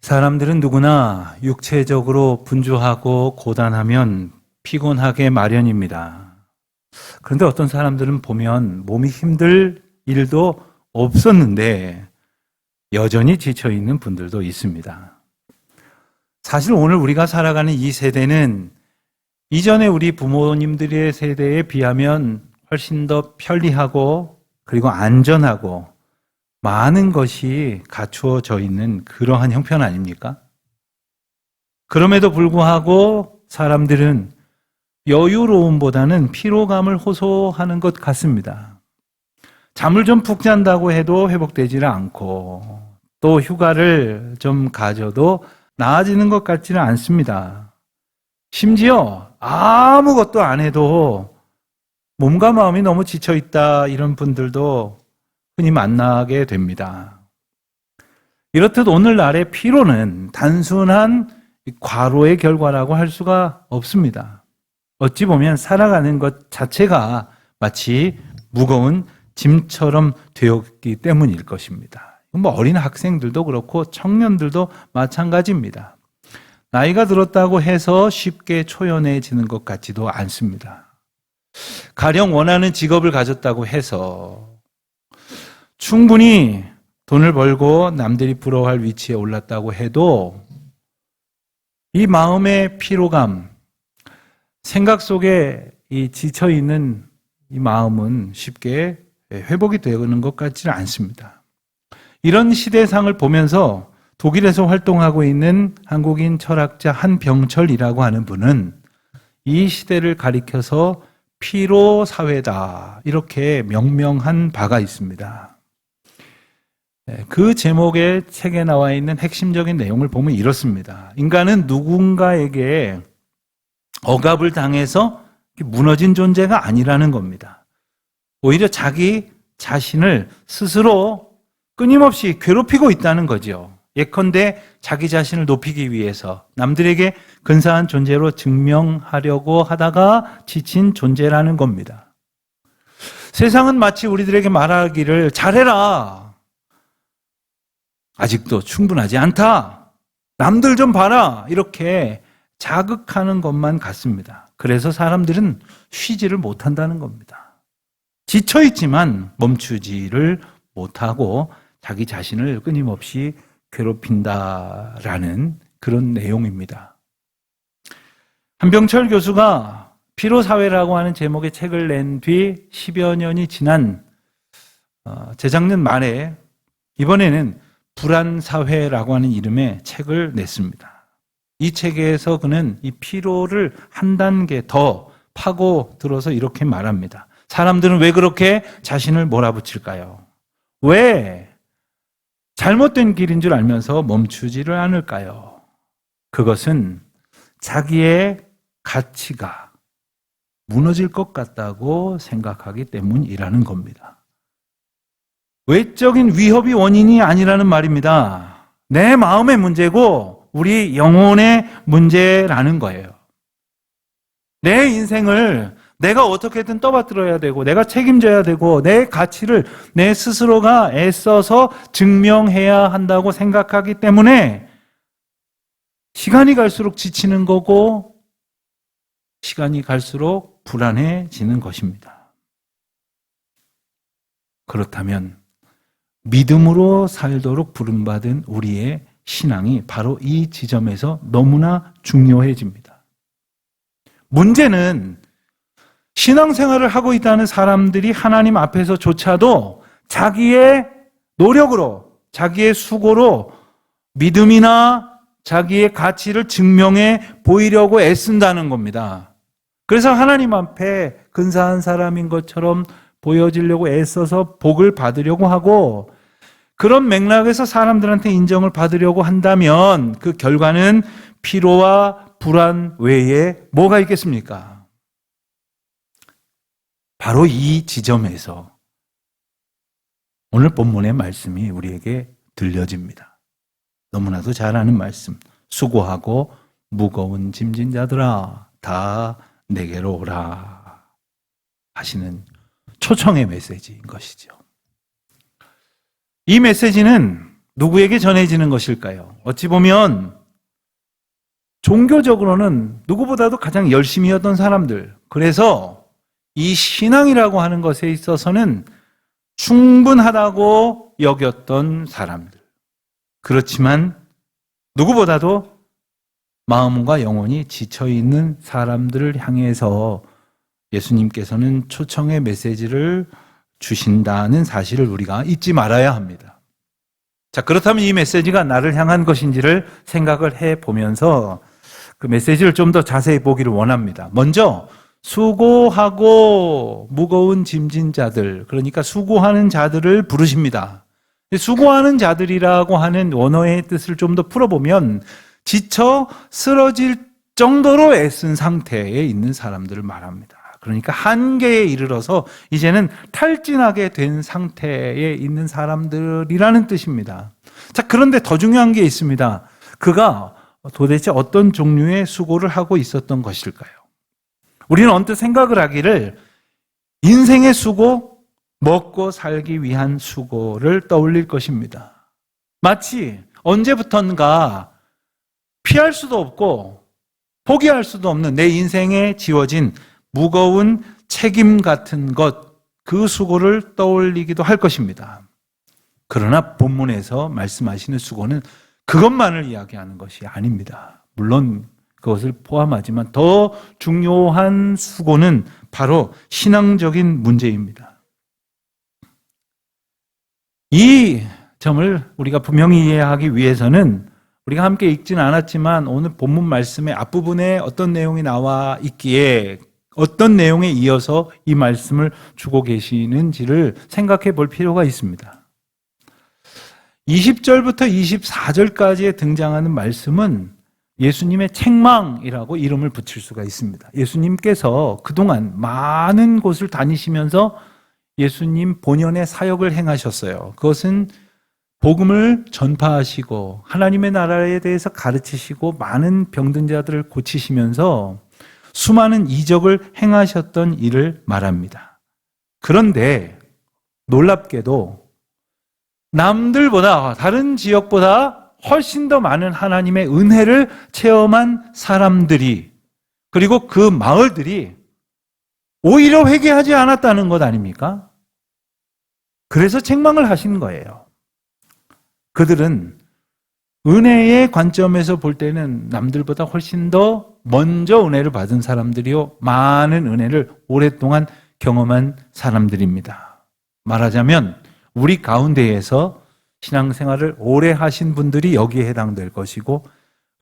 사람들은 누구나 육체적으로 분주하고 고단하면 피곤하게 마련입니다. 그런데 어떤 사람들은 보면 몸이 힘들 일도 없었는데 여전히 지쳐있는 분들도 있습니다. 사실 오늘 우리가 살아가는 이 세대는 이전에 우리 부모님들의 세대에 비하면 훨씬 더 편리하고 그리고 안전하고 많은 것이 갖추어져 있는 그러한 형편 아닙니까? 그럼에도 불구하고 사람들은 여유로움보다는 피로감을 호소하는 것 같습니다. 잠을 좀 푹 잔다고 해도 회복되지를 않고 또 휴가를 좀 가져도 나아지는 것 같지는 않습니다. 심지어 아무것도 안 해도 몸과 마음이 너무 지쳐있다 이런 분들도 흔히 만나게 됩니다. 이렇듯 오늘날의 피로는 단순한 과로의 결과라고 할 수가 없습니다. 어찌 보면 살아가는 것 자체가 마치 무거운 짐처럼 되었기 때문일 것입니다. 어린 학생들도 그렇고 청년들도 마찬가지입니다. 나이가 들었다고 해서 쉽게 초연해지는 것 같지도 않습니다. 가령 원하는 직업을 가졌다고 해서 충분히 돈을 벌고 남들이 부러워할 위치에 올랐다고 해도 이 마음의 피로감, 생각 속에 이 지쳐있는 이 마음은 쉽게 회복이 되는 것 같지는 않습니다. 이런 시대상을 보면서 독일에서 활동하고 있는 한국인 철학자 한병철이라고 하는 분은 이 시대를 가리켜서 피로사회다 이렇게 명명한 바가 있습니다. 그 제목의 책에 나와 있는 핵심적인 내용을 보면 이렇습니다. 인간은 누군가에게 억압을 당해서 무너진 존재가 아니라는 겁니다. 오히려 자기 자신을 스스로 끊임없이 괴롭히고 있다는 거죠. 예컨대 자기 자신을 높이기 위해서 남들에게 근사한 존재로 증명하려고 하다가 지친 존재라는 겁니다. 세상은 마치 우리들에게 말하기를 잘해라. 아직도 충분하지 않다. 남들 좀 봐라. 이렇게 자극하는 것만 같습니다. 그래서 사람들은 쉬지를 못한다는 겁니다. 지쳐있지만 멈추지를 못하고 자기 자신을 끊임없이 괴롭힌다라는 그런 내용입니다. 한병철 교수가 피로사회라고 하는 제목의 책을 낸 뒤 10여 년이 지난 재작년 말에 이번에는 불안사회라고 하는 이름의 책을 냈습니다. 이 책에서 그는 이 피로를 한 단계 더 파고 들어서 이렇게 말합니다. 사람들은 왜 그렇게 자신을 몰아붙일까요? 왜 잘못된 길인 줄 알면서 멈추지를 않을까요? 그것은 자기의 가치가 무너질 것 같다고 생각하기 때문이라는 겁니다. 외적인 위협이 원인이 아니라는 말입니다. 내 마음의 문제고 우리 영혼의 문제라는 거예요. 내 인생을 내가 어떻게든 떠받들어야 되고 내가 책임져야 되고 내 가치를 내 스스로가 애써서 증명해야 한다고 생각하기 때문에 시간이 갈수록 지치는 거고 시간이 갈수록 불안해지는 것입니다. 그렇다면 믿음으로 살도록 부름받은 우리의 신앙이 바로 이 지점에서 너무나 중요해집니다. 문제는 신앙생활을 하고 있다는 사람들이 하나님 앞에서조차도 자기의 노력으로, 자기의 수고로 믿음이나 자기의 가치를 증명해 보이려고 애쓴다는 겁니다. 그래서 하나님 앞에 근사한 사람인 것처럼 보여지려고 애써서 복을 받으려고 하고 그런 맥락에서 사람들한테 인정을 받으려고 한다면 그 결과는 피로와 불안 외에 뭐가 있겠습니까? 바로 이 지점에서 오늘 본문의 말씀이 우리에게 들려집니다. 너무나도 잘 아는 말씀. 수고하고 무거운 짐진 자들아 다 내게로 오라 하시는 초청의 메시지인 것이죠. 이 메시지는 누구에게 전해지는 것일까요? 어찌 보면 종교적으로는 누구보다도 가장 열심히 하던 사람들, 그래서 이 신앙이라고 하는 것에 있어서는 충분하다고 여겼던 사람들. 그렇지만 누구보다도 마음과 영혼이 지쳐있는 사람들을 향해서 예수님께서는 초청의 메시지를 주신다는 사실을 우리가 잊지 말아야 합니다. 자, 그렇다면 이 메시지가 나를 향한 것인지를 생각을 해보면서 그 메시지를 좀 더 자세히 보기를 원합니다. 먼저 수고하고 무거운 짐진 자들, 그러니까 수고하는 자들을 부르십니다. 수고하는 자들이라고 하는 원어의 뜻을 좀 더 풀어보면 지쳐 쓰러질 정도로 애쓴 상태에 있는 사람들을 말합니다. 그러니까 한계에 이르러서 이제는 탈진하게 된 상태에 있는 사람들이라는 뜻입니다. 자, 그런데 더 중요한 게 있습니다. 그가 도대체 어떤 종류의 수고를 하고 있었던 것일까요? 우리는 언뜻 생각을 하기를 인생의 수고, 먹고 살기 위한 수고를 떠올릴 것입니다. 마치 언제부턴가 피할 수도 없고 포기할 수도 없는 내 인생에 지워진 무거운 책임 같은 것, 그 수고를 떠올리기도 할 것입니다. 그러나 본문에서 말씀하시는 수고는 그것만을 이야기하는 것이 아닙니다. 물론 그것을 포함하지만 더 중요한 수고는 바로 신앙적인 문제입니다. 이 점을 우리가 분명히 이해하기 위해서는 우리가 함께 읽지는 않았지만 오늘 본문 말씀의 앞부분에 어떤 내용이 나와 있기에 어떤 내용에 이어서 이 말씀을 주고 계시는지를 생각해 볼 필요가 있습니다. 20절부터 24절까지에 등장하는 말씀은 예수님의 책망이라고 이름을 붙일 수가 있습니다. 예수님께서 그동안 많은 곳을 다니시면서 예수님 본연의 사역을 행하셨어요. 그것은 복음을 전파하시고 하나님의 나라에 대해서 가르치시고 많은 병든 자들을 고치시면서 수많은 이적을 행하셨던 일을 말합니다. 그런데 놀랍게도 남들보다 다른 지역보다 훨씬 더 많은 하나님의 은혜를 체험한 사람들이 그리고 그 마을들이 오히려 회개하지 않았다는 것 아닙니까? 그래서 책망을 하신 거예요. 그들은 은혜의 관점에서 볼 때는 남들보다 훨씬 더 먼저 은혜를 받은 사람들이요, 많은 은혜를 오랫동안 경험한 사람들입니다. 말하자면 우리 가운데에서 신앙생활을 오래 하신 분들이 여기에 해당될 것이고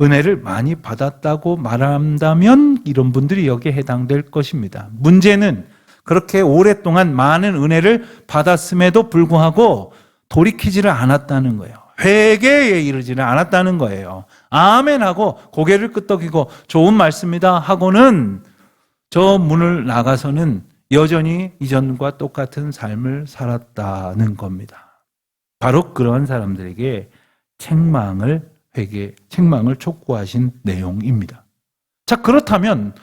은혜를 많이 받았다고 말한다면 이런 분들이 여기에 해당될 것입니다. 문제는 그렇게 오랫동안 많은 은혜를 받았음에도 불구하고 돌이키지를 않았다는 거예요. 회개에 이르지는 않았다는 거예요. 아멘 하고 고개를 끄덕이고 좋은 말씀이다 하고는 저 문을 나가서는 여전히 이전과 똑같은 삶을 살았다는 겁니다. 바로 그런 사람들에게 책망을 촉구하신 내용입니다. 자, 그렇다면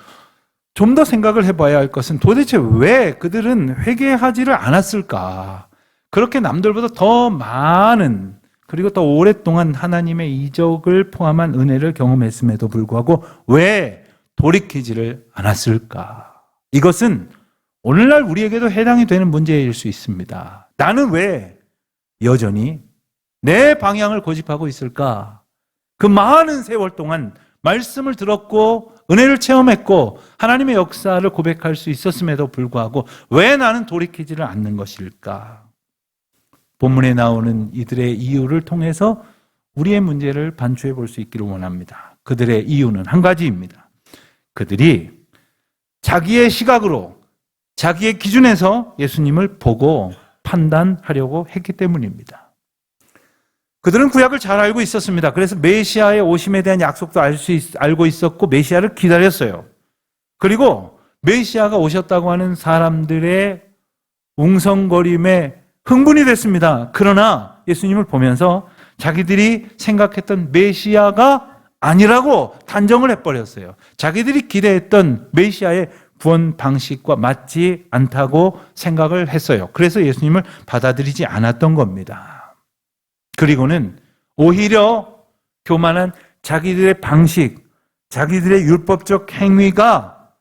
좀 더 생각을 해봐야 할 것은 도대체 왜 그들은 회개하지를 않았을까? 그렇게 남들보다 더 많은 그리고 더 오랫동안 하나님의 이적을 포함한 은혜를 경험했음에도 불구하고 왜 돌이키지를 않았을까? 이것은 오늘날 우리에게도 해당이 되는 문제일 수 있습니다. 나는 왜 여전히 내 방향을 고집하고 있을까? 그 많은 세월 동안 말씀을 들었고 은혜를 체험했고 하나님의 역사를 고백할 수 있었음에도 불구하고 왜 나는 돌이키지를 않는 것일까? 본문에 나오는 이들의 이유를 통해서 우리의 문제를 반추해 볼 수 있기를 원합니다. 그들의 이유는 한 가지입니다. 그들이 자기의 시각으로 자기의 기준에서 예수님을 보고 판단하려고 했기 때문입니다. 그들은 구약을 잘 알고 있었습니다. 그래서 메시아의 오심에 대한 약속도 알고 있었고 메시아를 기다렸어요. 그리고 메시아가 오셨다고 하는 사람들의 웅성거림에 흥분이 됐습니다. 그러나 예수님을 보면서 자기들이 생각했던 메시아가 아니라고 단정을 해버렸어요. 자기들이 기대했던 메시아의 구원 방식과 맞지 않다고 생각을 했어요. 그래서 예수님을 받아들이지 않았던 겁니다. 그리고는 오히려 교만한 자기들의 방식, 자기들의 율법적 행위가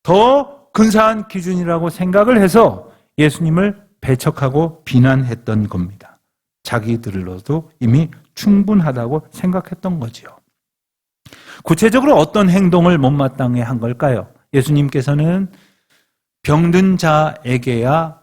더 근사한 기준이라고 생각을 해서 예수님을 배척하고 비난했던 겁니다. 자기들로도 이미 충분하다고 생각했던 거지요. 구체적으로 어떤 행동을 못마땅해 한 걸까요? 예수님께서는 병든 자에게야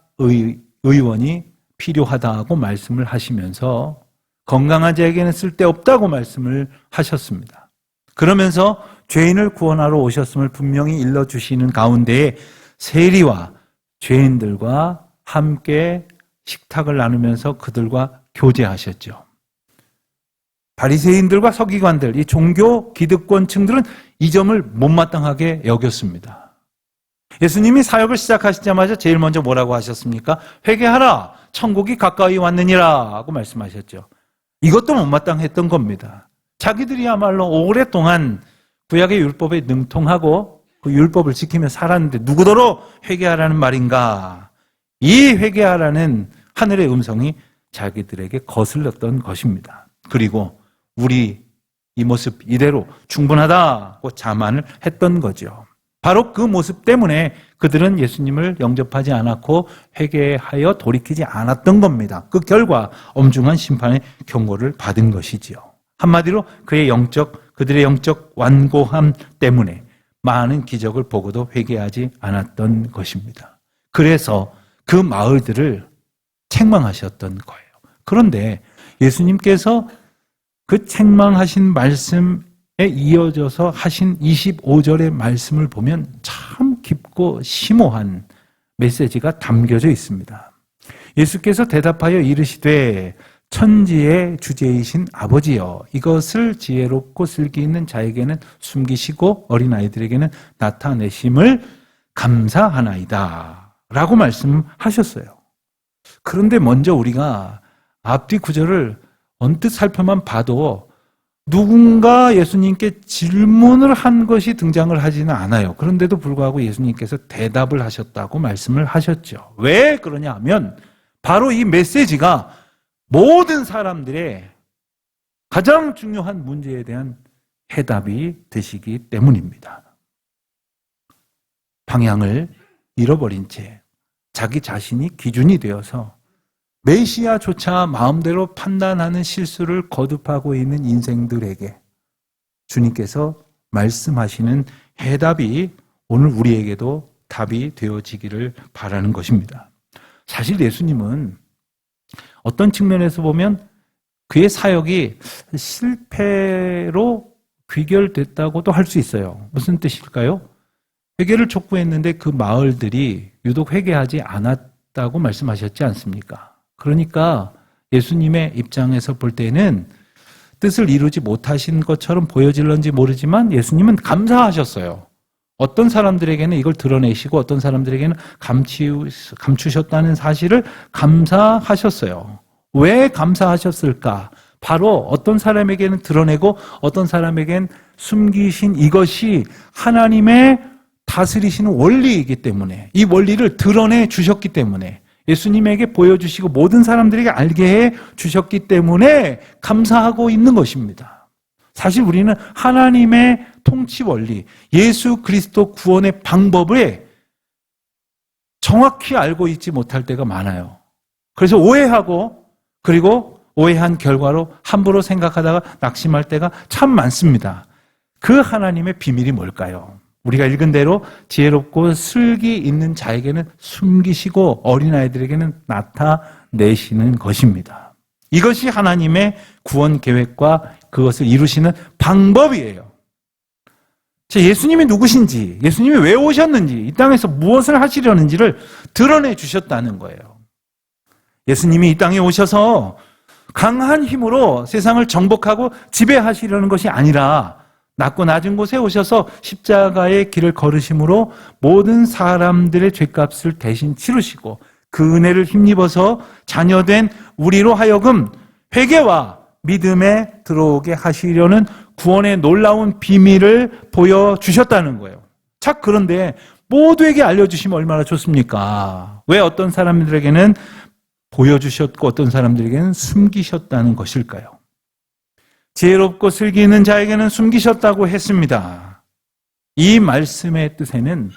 의원이 필요하다고 말씀을 하시면서 건강한 자에게는 쓸데없다고 말씀을 하셨습니다. 그러면서 죄인을 구원하러 오셨음을 분명히 일러주시는 가운데에 세리와 죄인들과 함께 식탁을 나누면서 그들과 교제하셨죠. 바리새인들과 서기관들, 이 종교 기득권층들은 이 점을 못마땅하게 여겼습니다. 예수님이 사역을 시작하시자마자 제일 먼저 뭐라고 하셨습니까? 회개하라, 천국이 가까이 왔느니라 하고 말씀하셨죠. 이것도 못마땅했던 겁니다. 자기들이야말로 오랫동안 구약의 율법에 능통하고 그 율법을 지키며 살았는데 누구더러 회개하라는 말인가? 이 회개하라는 하늘의 음성이 자기들에게 거슬렸던 것입니다. 그리고 우리 이 모습 이대로 충분하다고 자만을 했던 거죠. 바로 그 모습 때문에 그들은 예수님을 영접하지 않았고 회개하여 돌이키지 않았던 겁니다. 그 결과 엄중한 심판의 경고를 받은 것이지요. 한마디로 그들의 영적 완고함 때문에 많은 기적을 보고도 회개하지 않았던 것입니다. 그래서 그 마을들을 책망하셨던 거예요. 그런데 예수님께서 그 책망하신 말씀에 이어져서 하신 25절의 말씀을 보면 참 깊고 심오한 메시지가 담겨져 있습니다. 예수께서 대답하여 이르시되 천지의 주제이신 아버지여, 이것을 지혜롭고 슬기 있는 자에게는 숨기시고 어린아이들에게는 나타내심을 감사하나이다 라고 말씀하셨어요. 그런데 먼저 우리가 앞뒤 구절을 언뜻 살펴만 봐도 누군가 예수님께 질문을 한 것이 등장을 하지는 않아요. 그런데도 불구하고 예수님께서 대답을 하셨다고 말씀을 하셨죠. 왜 그러냐 하면 바로 이 메시지가 모든 사람들의 가장 중요한 문제에 대한 해답이 되시기 때문입니다. 방향을 잃어버린 채 자기 자신이 기준이 되어서 메시아조차 마음대로 판단하는 실수를 거듭하고 있는 인생들에게 주님께서 말씀하시는 해답이 오늘 우리에게도 답이 되어지기를 바라는 것입니다. 사실 예수님은 어떤 측면에서 보면 그의 사역이 실패로 귀결됐다고도 할 수 있어요. 무슨 뜻일까요? 회개를 촉구했는데 그 마을들이 유독 회개하지 않았다고 말씀하셨지 않습니까? 그러니까 예수님의 입장에서 볼 때는 뜻을 이루지 못하신 것처럼 보여질런지 모르지만 예수님은 감사하셨어요. 어떤 사람들에게는 이걸 드러내시고 어떤 사람들에게는 감추셨다는 사실을 감사하셨어요. 왜 감사하셨을까? 바로 어떤 사람에게는 드러내고 어떤 사람에게는 숨기신 이것이 하나님의 다스리시는 원리이기 때문에, 이 원리를 드러내 주셨기 때문에, 예수님에게 보여주시고 모든 사람들에게 알게 해 주셨기 때문에 감사하고 있는 것입니다. 사실 우리는 하나님의 통치 원리, 예수 그리스도 구원의 방법을 정확히 알고 있지 못할 때가 많아요. 그래서 오해하고, 그리고 오해한 결과로 함부로 생각하다가 낙심할 때가 참 많습니다. 그 하나님의 비밀이 뭘까요? 우리가 읽은 대로 지혜롭고 슬기 있는 자에게는 숨기시고 어린아이들에게는 나타내시는 것입니다. 이것이 하나님의 구원 계획과 그것을 이루시는 방법이에요. 예수님이 누구신지, 예수님이 왜 오셨는지, 이 땅에서 무엇을 하시려는지를 드러내 주셨다는 거예요. 예수님이 이 땅에 오셔서 강한 힘으로 세상을 정복하고 지배하시려는 것이 아니라 낮고 낮은 곳에 오셔서 십자가의 길을 걸으심으로 모든 사람들의 죄값을 대신 치르시고 그 은혜를 힘입어서 자녀된 우리로 하여금 회개와 믿음에 들어오게 하시려는 구원의 놀라운 비밀을 보여주셨다는 거예요. 자, 그런데 모두에게 알려주시면 얼마나 좋습니까? 왜 어떤 사람들에게는 보여주셨고 어떤 사람들에게는 숨기셨다는 것일까요? 지혜롭고 슬기 있는 자에게는 숨기셨다고 했습니다. 이 말씀의 뜻에는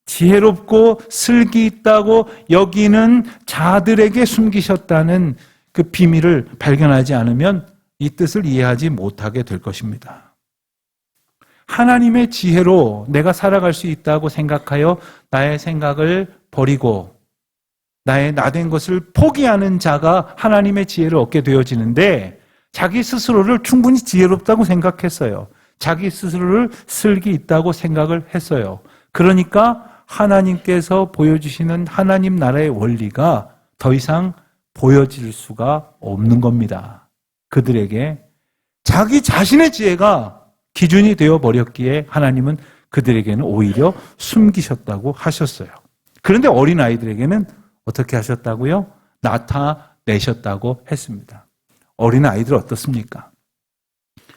지혜롭고 슬기 있다고 여기는 자들에게 숨기셨다는 그 비밀을 발견하지 않으면 이 뜻을 이해하지 못하게 될 것입니다. 하나님의 지혜로 내가 살아갈 수 있다고 생각하여 나의 생각을 버리고 나의 나된 것을 포기하는 자가 하나님의 지혜를 얻게 되어지는데 자기 스스로를 충분히 지혜롭다고 생각했어요. 자기 스스로를 슬기 있다고 생각을 했어요. 그러니까 하나님께서 보여주시는 하나님 나라의 원리가 더 이상 보여질 수가 없는 겁니다. 그들에게 자기 자신의 지혜가 기준이 되어버렸기에 하나님은 그들에게는 오히려 숨기셨다고 하셨어요. 그런데 어린아이들에게는 어떻게 하셨다고요? 나타내셨다고 했습니다. 어린아이들 어떻습니까?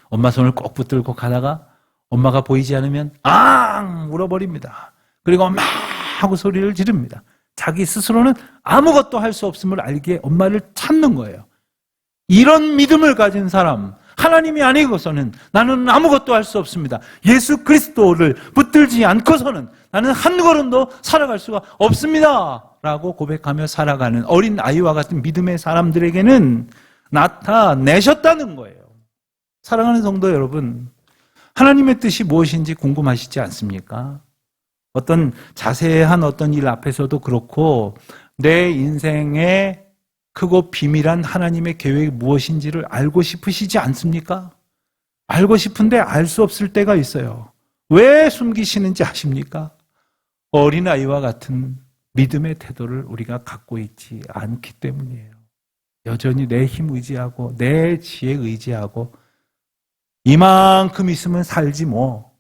엄마 손을 꼭 붙들고 가다가 엄마가 보이지 않으면 앙 울어버립니다. 그리고 막 하고 소리를 지릅니다. 자기 스스로는 아무것도 할 수 없음을 알기에 엄마를 찾는 거예요. 이런 믿음을 가진 사람, 하나님이 아니고서는 나는 아무것도 할 수 없습니다. 예수 그리스도를 붙들지 않고서는 나는 한 걸음도 살아갈 수가 없습니다. 라고 고백하며 살아가는 어린 아이와 같은 믿음의 사람들에게는 나타내셨다는 거예요. 사랑하는 성도 여러분, 하나님의 뜻이 무엇인지 궁금하시지 않습니까? 어떤 자세한 어떤 일 앞에서도 그렇고 내 인생의 크고 비밀한 하나님의 계획이 무엇인지를 알고 싶으시지 않습니까? 알고 싶은데 알 수 없을 때가 있어요. 왜 숨기시는지 아십니까? 어린아이와 같은 믿음의 태도를 우리가 갖고 있지 않기 때문이에요. 여전히 내 힘 의지하고 내 지혜 의지하고 이만큼 있으면 살지 뭐.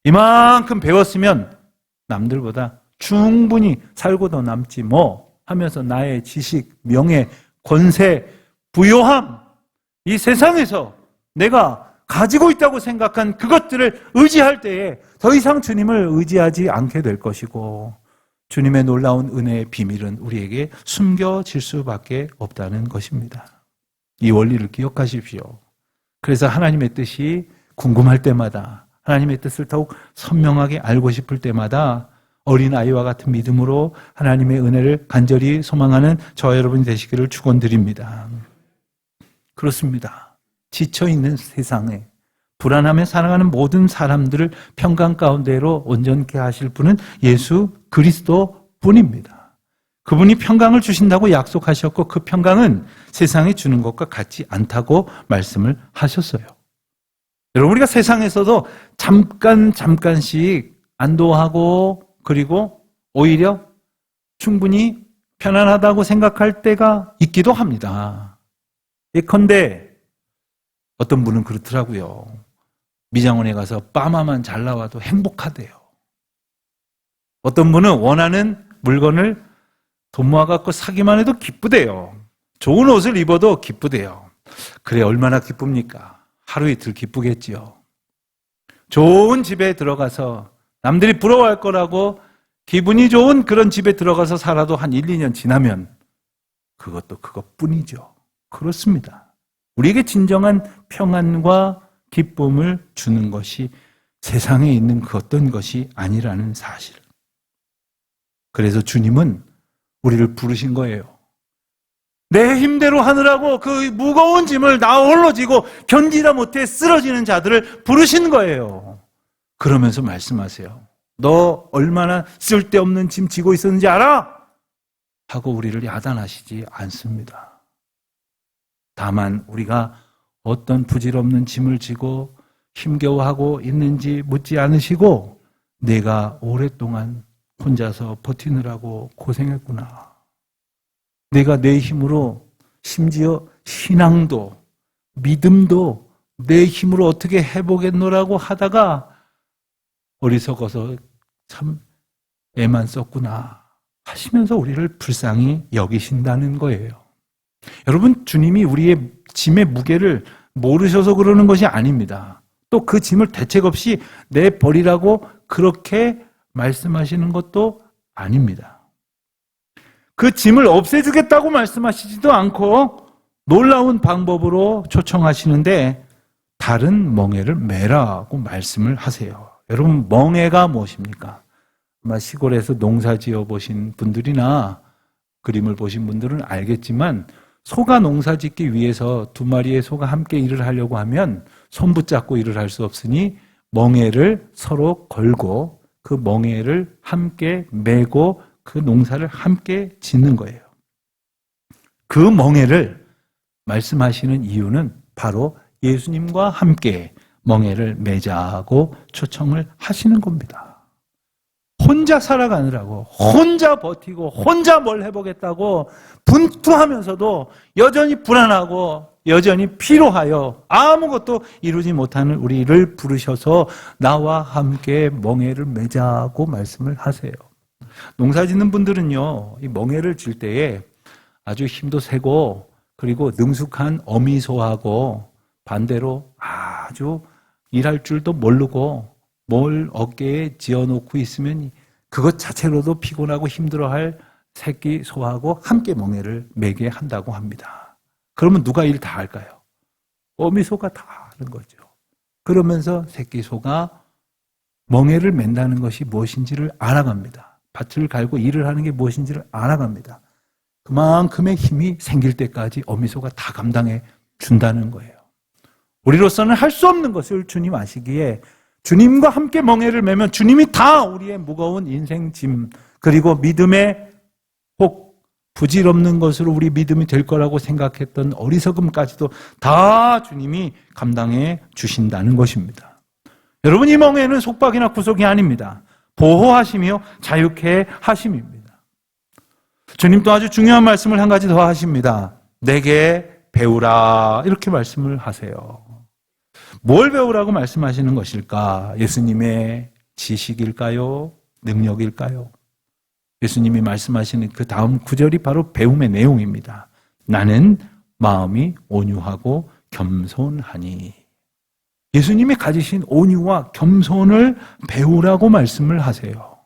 이만큼 배웠으면 남들보다 충분히 살고도 남지 뭐 하면서 나의 지식, 명예, 권세, 부요함, 이 세상에서 내가 가지고 있다고 생각한 그것들을 의지할 때에 더 이상 주님을 의지하지 않게 될 것이고 주님의 놀라운 은혜의 비밀은 우리에게 숨겨질 수밖에 없다는 것입니다. 이 원리를 기억하십시오. 그래서 하나님의 뜻이 궁금할 때마다 하나님의 뜻을 더욱 선명하게 알고 싶을 때마다 어린아이와 같은 믿음으로 하나님의 은혜를 간절히 소망하는 저와 여러분이 되시기를 축원드립니다. 그렇습니다. 지쳐있는 세상에 불안하며 살아가는 모든 사람들을 평강 가운데로 온전케 하실 분은 예수 그리스도 뿐입니다. 그분이 평강을 주신다고 약속하셨고 그 평강은 세상이 주는 것과 같지 않다고 말씀을 하셨어요. 여러분, 우리가 세상에서도 잠깐씩 안도하고 그리고 오히려 충분히 편안하다고 생각할 때가 있기도 합니다. 예컨대 어떤 분은 그렇더라고요. 미장원에 가서 빠마만 잘 나와도 행복하대요. 어떤 분은 원하는 물건을 돈 모아갖고 사기만 해도 기쁘대요. 좋은 옷을 입어도 기쁘대요. 그래, 얼마나 기쁩니까? 하루 이틀 기쁘겠지요. 좋은 집에 들어가서 남들이 부러워할 거라고 기분이 좋은 그런 집에 들어가서 살아도 한 1, 2년 지나면 그것도 그것뿐이죠. 그렇습니다. 우리에게 진정한 평안과 기쁨을 주는 것이 세상에 있는 그 어떤 것이 아니라는 사실. 그래서 주님은 우리를 부르신 거예요. 내 힘대로 하느라고 그 무거운 짐을 나 홀로 지고 견디다 못해 쓰러지는 자들을 부르신 거예요. 그러면서 말씀하세요. 너 얼마나 쓸데없는 짐 지고 있었는지 알아? 하고 우리를 야단하시지 않습니다. 다만 우리가 어떤 부질없는 짐을 지고 힘겨워하고 있는지 묻지 않으시고 내가 오랫동안 혼자서 버티느라고 고생했구나. 내가 내 힘으로 심지어 신앙도 믿음도 내 힘으로 어떻게 해보겠노라고 하다가 어리석어서 참 애만 썼구나 하시면서 우리를 불쌍히 여기신다는 거예요. 여러분, 주님이 우리의 짐의 무게를 모르셔서 그러는 것이 아닙니다. 또 그 짐을 대책 없이 내버리라고 그렇게 말씀하시는 것도 아닙니다. 그 짐을 없애주겠다고 말씀하시지도 않고 놀라운 방법으로 초청하시는데 다른 멍에를 매라고 말씀을 하세요. 여러분, 멍에가 무엇입니까? 아마 시골에서 농사 지어 보신 분들이나 그림을 보신 분들은 알겠지만 소가 농사 짓기 위해서 두 마리의 소가 함께 일을 하려고 하면 손 붙잡고 일을 할 수 없으니 멍에를 서로 걸고 그 멍에를 함께 메고 그 농사를 함께 짓는 거예요. 그 멍에를 말씀하시는 이유는 바로 예수님과 함께 멍에를 매자고 초청을 하시는 겁니다. 혼자 살아가느라고, 혼자 버티고, 혼자 뭘 해보겠다고 분투하면서도 여전히 불안하고 여전히 피로하여 아무것도 이루지 못하는 우리를 부르셔서 나와 함께 멍에를 매자고 말씀을 하세요. 농사 짓는 분들은요, 이 멍에를 질 때에 아주 힘도 세고 그리고 능숙한 어미소하고 반대로 아주 일할 줄도 모르고 뭘 어깨에 지어놓고 있으면 그것 자체로도 피곤하고 힘들어할 새끼 소하고 함께 멍에를 매게 한다고 합니다. 그러면 누가 일 다 할까요? 어미소가 다 하는 거죠. 그러면서 새끼 소가 멍에를 맨다는 것이 무엇인지를 알아갑니다. 밭을 갈고 일을 하는 게 무엇인지를 알아갑니다. 그만큼의 힘이 생길 때까지 어미소가 다 감당해 준다는 거예요. 우리로서는 할 수 없는 것을 주님 아시기에 주님과 함께 멍에를 매면 주님이 다 우리의 무거운 인생 짐 그리고 믿음의 혹 부질없는 것으로 우리 믿음이 될 거라고 생각했던 어리석음까지도 다 주님이 감당해 주신다는 것입니다. 여러분, 이 멍에는 속박이나 구속이 아닙니다. 보호하시며 자유케 하심입니다. 주님 또 아주 중요한 말씀을 한 가지 더 하십니다. 내게 배우라, 이렇게 말씀을 하세요. 뭘 배우라고 말씀하시는 것일까? 예수님의 지식일까요? 능력일까요? 예수님이 말씀하시는 그 다음 구절이 바로 배움의 내용입니다. 나는 마음이 온유하고 겸손하니. 예수님이 가지신 온유와 겸손을 배우라고 말씀을 하세요.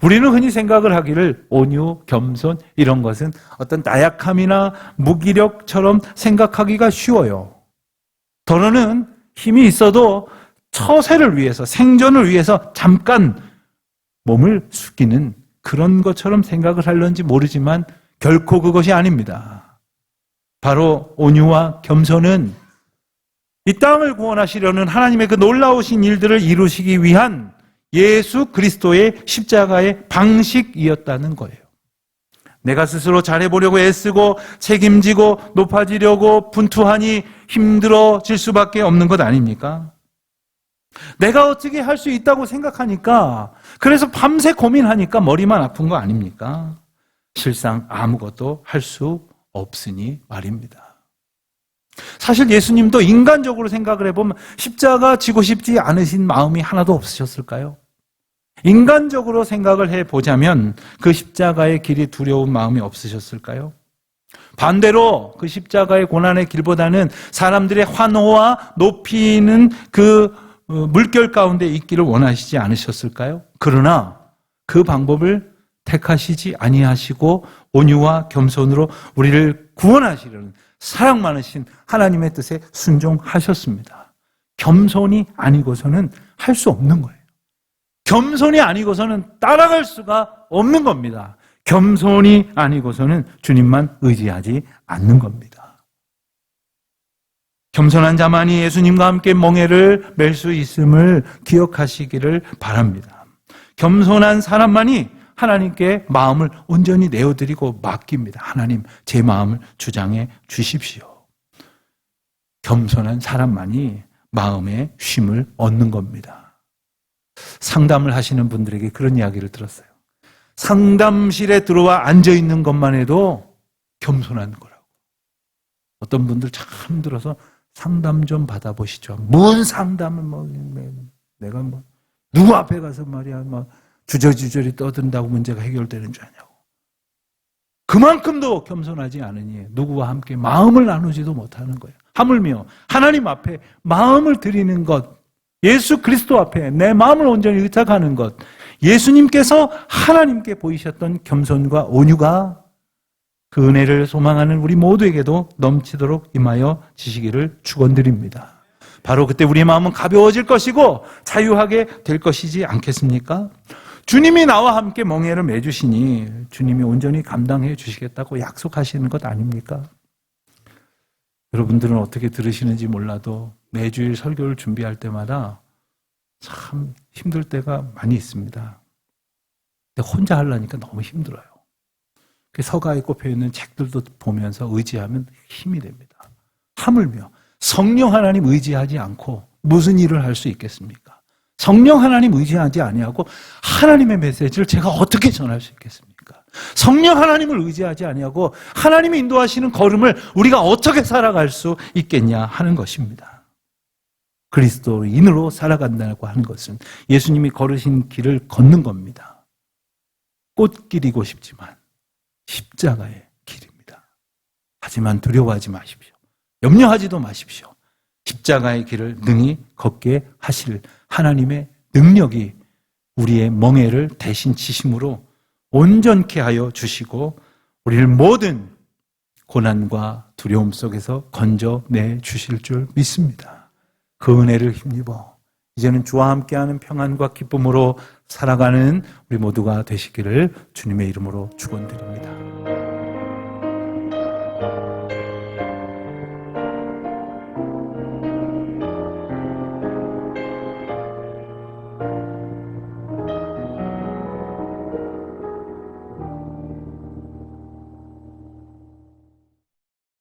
우리는 흔히 생각을 하기를 온유, 겸손 이런 것은 어떤 나약함이나 무기력처럼 생각하기가 쉬워요. 더러는 힘이 있어도 처세를 위해서, 생존을 위해서 잠깐 몸을 숙이는 그런 것처럼 생각을 하려는지 모르지만 결코 그것이 아닙니다. 바로 온유와 겸손은 이 땅을 구원하시려는 하나님의 그 놀라우신 일들을 이루시기 위한 예수 그리스도의 십자가의 방식이었다는 거예요. 내가 스스로 잘해보려고 애쓰고 책임지고 높아지려고 분투하니 힘들어질 수밖에 없는 것 아닙니까? 내가 어떻게 할 수 있다고 생각하니까, 그래서 밤새 고민하니까 머리만 아픈 거 아닙니까? 실상 아무것도 할 수 없으니 말입니다. 사실 예수님도 인간적으로 생각을 해보면 십자가 지고 싶지 않으신 마음이 하나도 없으셨을까요? 인간적으로 생각을 해보자면 그 십자가의 길이 두려운 마음이 없으셨을까요? 반대로 그 십자가의 고난의 길보다는 사람들의 환호와 높이는 그 물결 가운데 있기를 원하시지 않으셨을까요? 그러나 그 방법을 택하시지 아니하시고 온유와 겸손으로 우리를 구원하시려는 사랑 많으신 하나님의 뜻에 순종하셨습니다. 겸손이 아니고서는 할 수 없는 거예요. 겸손이 아니고서는 따라갈 수가 없는 겁니다. 겸손이 아니고서는 주님만 의지하지 않는 겁니다. 겸손한 자만이 예수님과 함께 멍에를 맬 수 있음을 기억하시기를 바랍니다. 겸손한 사람만이 하나님께 마음을 온전히 내어드리고 맡깁니다. 하나님, 제 마음을 주장해 주십시오. 겸손한 사람만이 마음의 쉼을 얻는 겁니다. 상담을 하시는 분들에게 그런 이야기를 들었어요. 상담실에 들어와 앉아있는 것만 해도 겸손한 거라고. 어떤 분들 참 들어서 상담 좀 받아보시죠. 뭔 상담을 내가 누구 앞에 가서 말이야 주저주저리 떠든다고 문제가 해결되는 줄 아냐고. 그만큼도 겸손하지 않으니 누구와 함께 마음을 나누지도 못하는 거예요. 하물며 하나님 앞에 마음을 드리는 것, 예수 그리스도 앞에 내 마음을 온전히 의탁하는 것, 예수님께서 하나님께 보이셨던 겸손과 온유가 그 은혜를 소망하는 우리 모두에게도 넘치도록 임하여 주시기를 축원드립니다. 바로 그때 우리의 마음은 가벼워질 것이고 자유하게 될 것이지 않겠습니까? 주님이 나와 함께 멍에를 매주시니 주님이 온전히 감당해 주시겠다고 약속하시는 것 아닙니까? 여러분들은 어떻게 들으시는지 몰라도 매주일 설교를 준비할 때마다 참 힘들 때가 많이 있습니다. 근데 혼자 하려니까 너무 힘들어요. 서가에 꼽혀있는 책들도 보면서 의지하면 힘이 됩니다. 하물며 성령 하나님 의지하지 않고 무슨 일을 할 수 있겠습니까? 성령 하나님 의지하지 아니하고 하나님의 메시지를 제가 어떻게 전할 수 있겠습니까? 성령 하나님을 의지하지 아니하고 하나님이 인도하시는 걸음을 우리가 어떻게 살아갈 수 있겠냐 하는 것입니다. 그리스도인으로 살아간다고 하는 것은 예수님이 걸으신 길을 걷는 겁니다. 꽃길이고 싶지만 십자가의 길입니다. 하지만 두려워하지 마십시오. 염려하지도 마십시오. 십자가의 길을 능히 걷게 하실 하나님의 능력이 우리의 멍에를 대신 지심으로 온전케 하여 주시고 우리를 모든 고난과 두려움 속에서 건져내 주실 줄 믿습니다. 그 은혜를 힘입어 이제는 주와 함께하는 평안과 기쁨으로 살아가는 우리 모두가 되시기를 주님의 이름으로 축원드립니다.